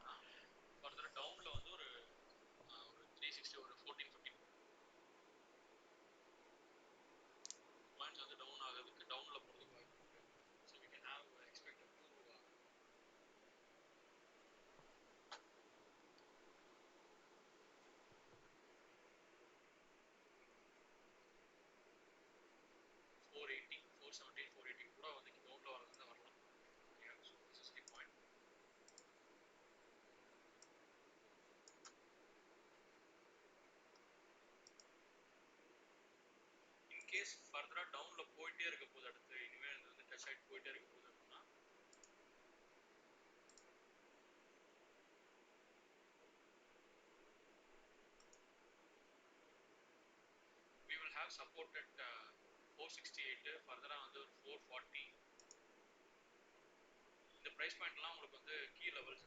கேஸ் ஃபர்தரா டவுன்ல போயிட்டே இருக்க போது அடுத்து இனிமேல் வந்து டச் ஆகிட்டு போயிட்டே இருக்க போது அப்படின்னா we will have support at 468 ஃபர்தரா வந்து ஒரு 440 இந்த பிரைஸ் பாயிண்ட்லாம் உங்களுக்கு வந்து கீ லெவல்ஸ்